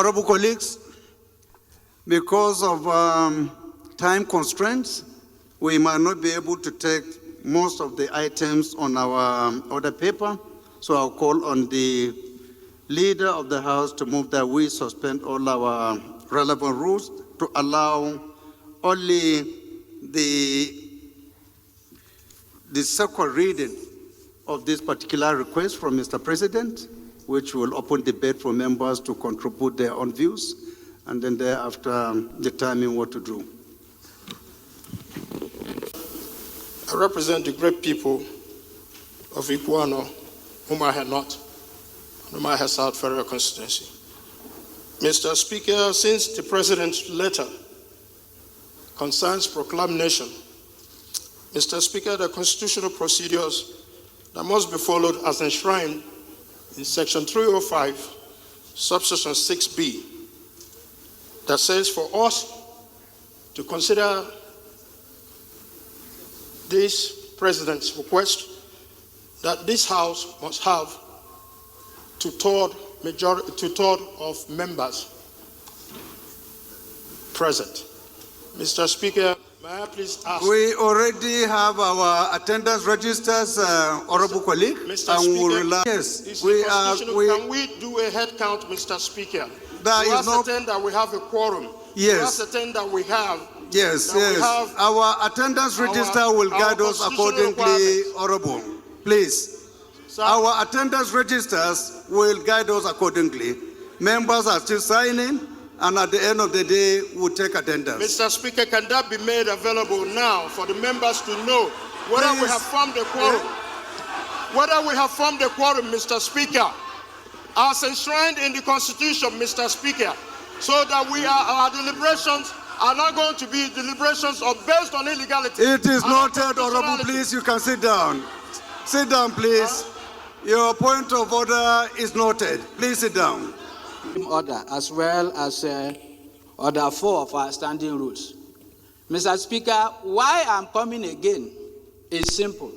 Honorable colleagues, because of time constraints, we might not be able to take most of the items on our order paper, so I'll call on the Leader of the House to move that we suspend all our relevant rules to allow only the second reading of this particular request from Mr. President, which will open debate for members to contribute their own views, and then thereafter determine what to do. I represent the great people of Quorum, whom I had not, whom I had South Federal Constituency. Mr. Speaker, since the President's letter concerns proclamation, Mr. Speaker, the constitutional procedures that must be followed as enshrined in Section 305, subsection 6B, that says for us to consider this President's request that this House must have two-thirds of members present. Mr. Speaker, may I please ask? We already have our attendance registers, Honorable colleague. Mr. Speaker, yes, can we do a head count, Mr. Speaker? There is no... ascertain that we have a quorum. Yes. To ascertain that we have. Yes, yes. Our attendance register will guide us accordingly, Honorable. Please. Sir? Our attendance registers will guide us accordingly. Members are still signing, and at the end of the day, we'll take attendance. Mr. Speaker, can that be made available now for the members to know whether we have formed a quorum? Whether we have formed a quorum, Mr. Speaker, as enshrined in the Constitution, Mr. Speaker, so that our deliberations are not going to be deliberations based on illegality. It is noted, Honorable. Please, you can sit down. Sit down, please. Your point of order is noted. Please sit down. Order, as well as Order 4 of our standing rules. Mr. Speaker, why I'm coming again is simple.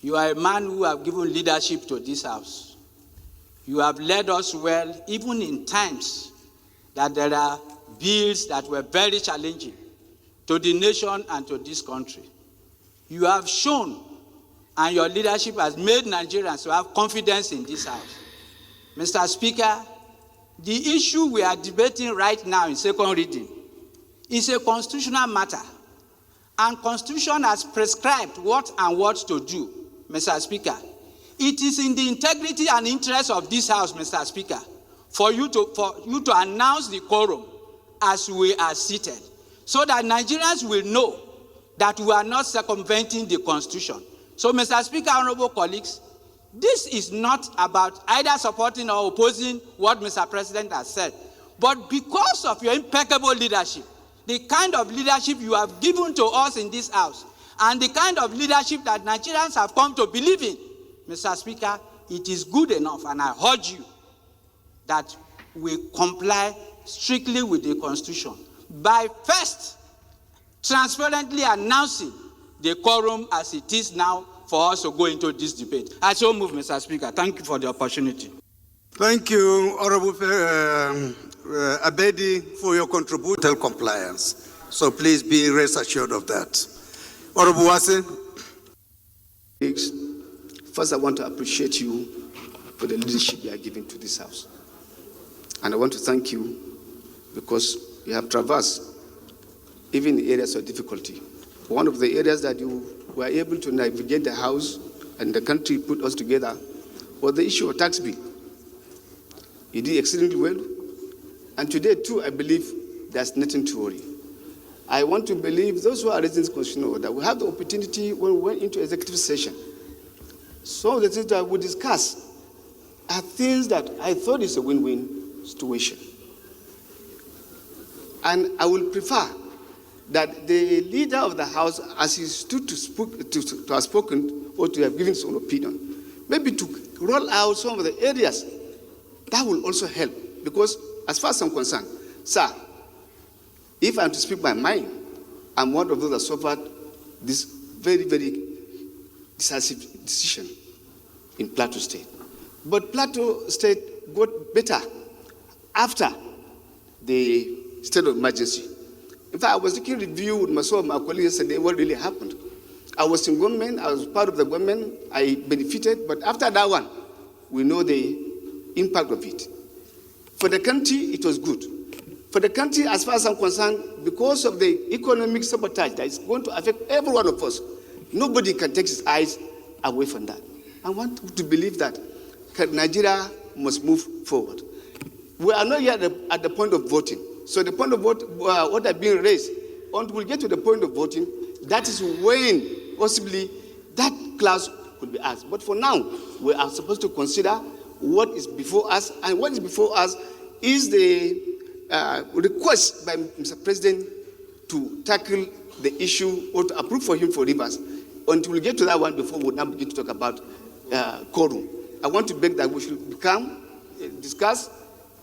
You are a man who have given leadership to this House. You have led us well, even in times that there are bills that were very challenging to the nation and to this country. You have shown, and your leadership has made Nigerians to have confidence in this House. Mr. Speaker, the issue we are debating right now in second reading is a constitutional matter, and Constitution has prescribed what to do, Mr. Speaker. It is in the integrity and interest of this House, Mr. Speaker, for you to announce the quorum as we are seated, so that Nigerians will know that we are not circumventing the Constitution. So, Mr. Speaker, honorable colleagues, this is not about either supporting or opposing what Mr. President has said, but because of your impeccable leadership, the kind of leadership you have given to us in this House, and the kind of leadership that Nigerians have come to believe in, Mr. Speaker, it is good enough, and I urge you that we comply strictly with the Constitution by first transparently announcing the quorum as it is now for us to go into this debate. I so move, Mr. Speaker. Thank you for the opportunity. Thank you, Honorable Abedi, for your contribution to compliance. So please be rest assured of that. Honorable Wase. First, I want to appreciate you for the leadership you are giving to this House. And I want to thank you because you have traversed even the areas of difficulty. One of the areas that you were able to navigate the House and the country put us together was the issue of tax bill. You did exceedingly well. And today, too, I believe there's nothing to worry. I want to believe those who are raising this constitutional order will have the opportunity when we went into executive session. Some of the things that we discuss are things that I thought is a win-win situation. And I will prefer that the leader of the House, as he stood to have spoken or to have given some opinion, maybe to roll out some of the areas that will also help. Because as far as I'm concerned, sir, if I'm to speak my mind, I'm one of those that suffered this very, very decisive decision in Plateau State. But Plateau State got better after the state of emergency. In fact, I was taking review with myself and my colleagues yesterday what really happened. I was in government, I was part of the government, I benefited, but after that one, we know the impact of it. For the country, it was good. For the country, as far as I'm concerned, because of the economic sabotage that is going to affect every one of us, nobody can take his eyes away from that. I want to believe that Nigeria must move forward. We are not yet at the point of voting. So the point of vote, what are being raised, until we get to the point of voting, that is when possibly that class could be asked. But for now, we are supposed to consider what is before us, and what is before us is the request by Mr. President to tackle the issue or to approve for him for rivers. Until we get to that one before we now begin to talk about quorum. I want to beg that we should discuss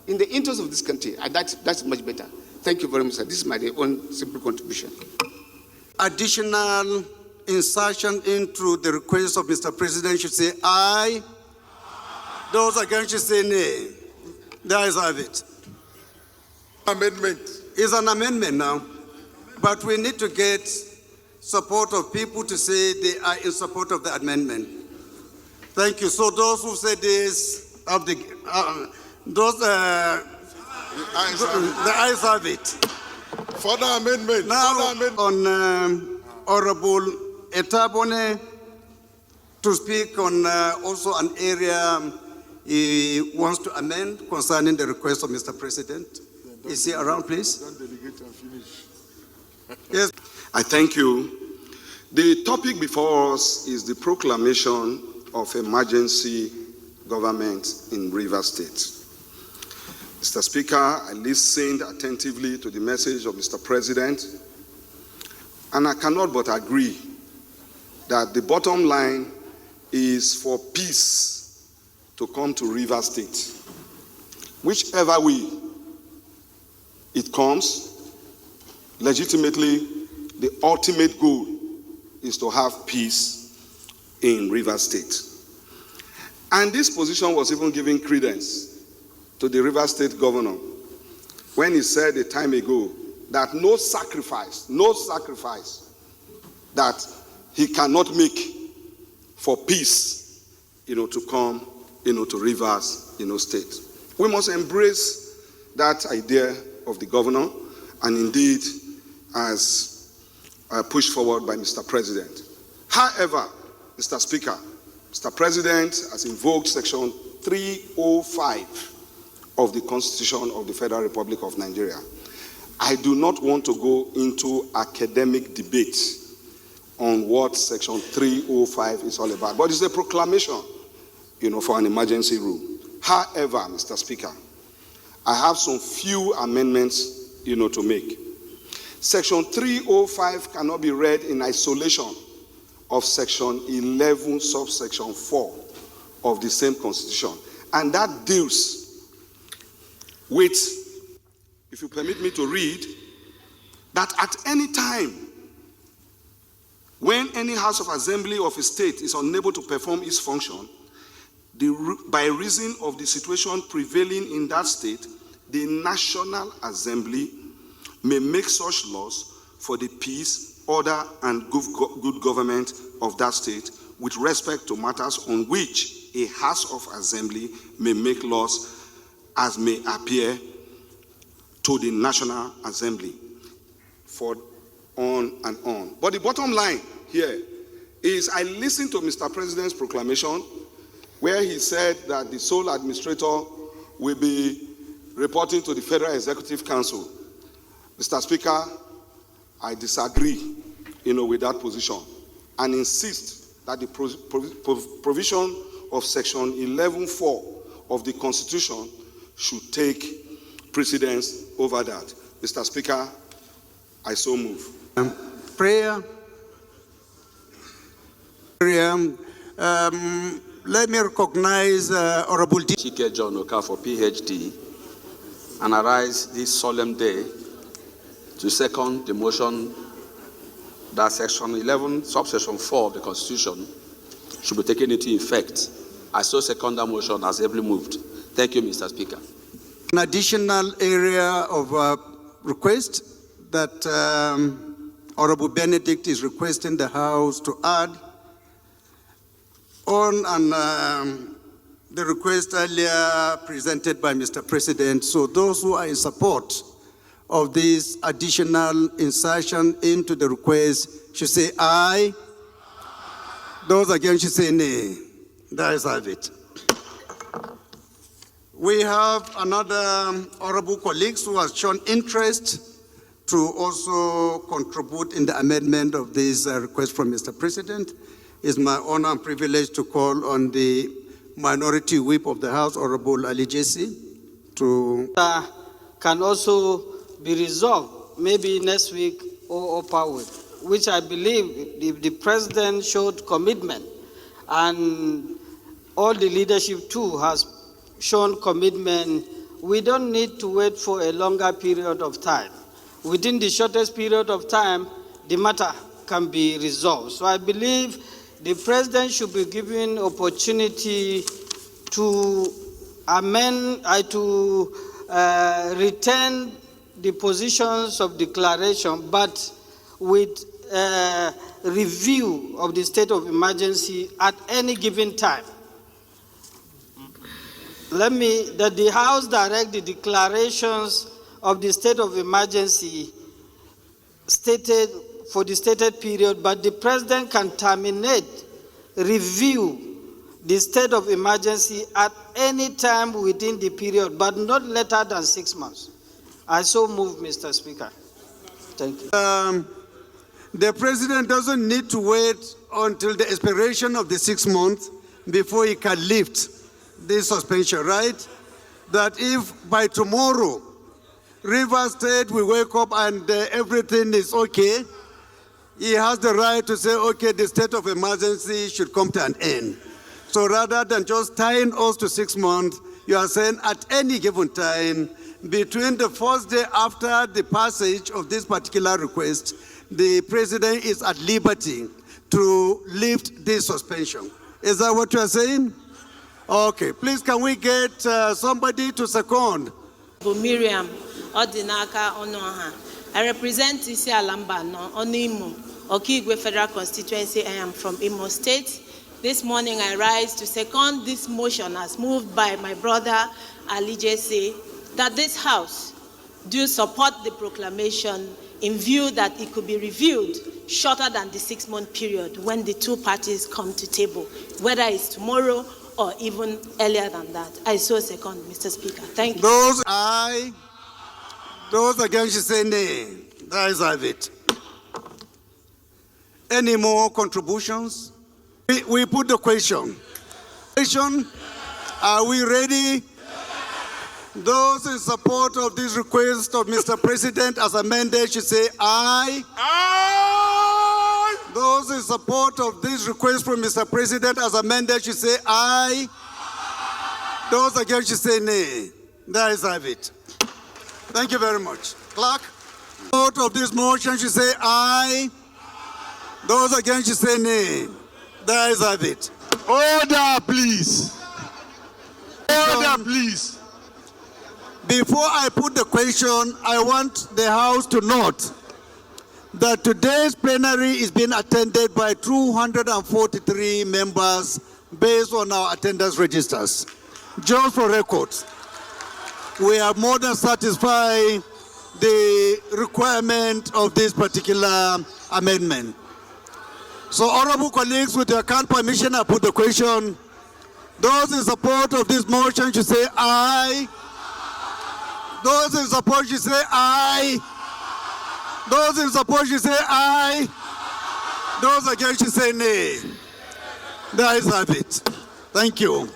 in the interest of this country, and that's much better. Thank you very much, sir. This is my own simple contribution. Additional insertion into the request of Mr. President should say aye. Those against should say nay. The ayes have it. Amendment. It's an amendment now, but we need to get support of people to say they are in support of the amendment. Thank you. So those who say this have the ayes have it. Further amendment. Now on Honorable Etabone to speak on also an area he wants to amend concerning the request of Mr. President. Is he around, please? Don't delegate and finish. Yes. I thank you. The topic before us is the proclamation of emergency government in Rivers State. Mr. Speaker, I listened attentively to the message of Mr. President, and I cannot but agree that the bottom line is for peace to come to Rivers State. Whichever way it comes, legitimately, the ultimate goal is to have peace in Rivers State. And this position was even given credence to the Rivers State governor when he said a time ago that no sacrifice that he cannot make for peace, to come, to Rivers, State. We must embrace that idea of the governor, and indeed as pushed forward by Mr. President. However, Mr. Speaker, Mr. President has invoked Section 305 of the Constitution of the Federal Republic of Nigeria. I do not want to go into academic debate on what Section 305 is all about, but it's a proclamation, for an emergency rule. However, Mr. Speaker, I have some few amendments, to make. Section 305 cannot be read in isolation of Section 11, subsection 4 of the same Constitution. And that deals with, if you permit me to read, that at any time when any House of Assembly of a state is unable to perform its function, by reason of the situation prevailing in that state, the National Assembly may make such laws for the peace, order, and good government of that state with respect to matters on which a House of Assembly may make laws as may appear to the National Assembly, for on and on. But the bottom line here is I listened to Mr. President's proclamation where he said that the sole administrator will be reporting to the Federal Executive Council. Mr. Speaker, I disagree, with that position and insist that the provision of Section 11.4 of the Constitution should take precedence over that. Mr. Speaker, I so move. Prayer. Let me recognize Honorable Chike John Okafor, PhD, and arise this solemn day to second the motion that Section 11, subsection 4 of the Constitution should be taken into effect. I so second that motion as ably moved. Thank you, Mr. Speaker. An additional area of request that Honorable Benedict is requesting the House to add on the request earlier presented by Mr. President. So those who are in support of this additional insertion into the request should say aye. Those against should say nay. That is have it. We have another honorable colleagues who has shown interest to also contribute in the amendment of this request from Mr. President. It's my honor and privilege to call on the Minority Whip of the House, Honorable Ali Jesse, to... Can also be resolved, maybe next week or upper week, which I believe the President showed commitment, and all the leadership too has shown commitment. We don't need to wait for a longer period of time. Within the shortest period of time, the matter can be resolved. So I believe the President should be given opportunity to amend, retain the positions of declaration, but with review of the state of emergency at any given time. That the House direct the declarations of the state of emergency stated for the stated period, but the President can terminate, review the state of emergency at any time within the period, but not later than 6 months. I so move, Mr. Speaker. Thank you. The President doesn't need to wait until the expiration of the 6 months before he can lift this suspension, right? That if by tomorrow, Rivers State will wake up and everything is okay, he has the right to say, okay, the state of emergency should come to an end. So rather than just tying us to 6 months, you are saying at any given time, between the first day after the passage of this particular request, the President is at liberty to lift this suspension. Is that what you are saying? Okay, please can we get somebody to second? Miriam Odinaka Onoha. I represent Isi Alamba no Onimo, Okigwe Federal Constituency. I am from Imo State. This morning I rise to second this motion as moved by my brother Ali Jesse, that this House do support the proclamation in view that it could be reviewed shorter than the 6 month period when the two parties come to table, whether it's tomorrow or even earlier than that. I so second, Mr. Speaker. Thank you. Those aye. Those against you say nay. That is have it. Any more contributions? We put the question. Are we ready? Those in support of this request of Mr. President as amended should say aye. Aye! Those in support of this request from Mr. President as amended should say aye. Those against should say nay. That is have it. Thank you very much. Clerk, support of this motion should say aye. Those against should say nay. That is have it. Order, please. Order, please. Before I put the question, I want the House to note that today's plenary is being attended by 243 members based on our attendance registers. Just for records, we have more than satisfied the requirement of this particular amendment. So, honorable colleagues, with your kind permission, I put the question. Those in support of this motion should say aye. Those in support should say aye. Those in support should say aye. Those against should say nay. That is have it. Thank you.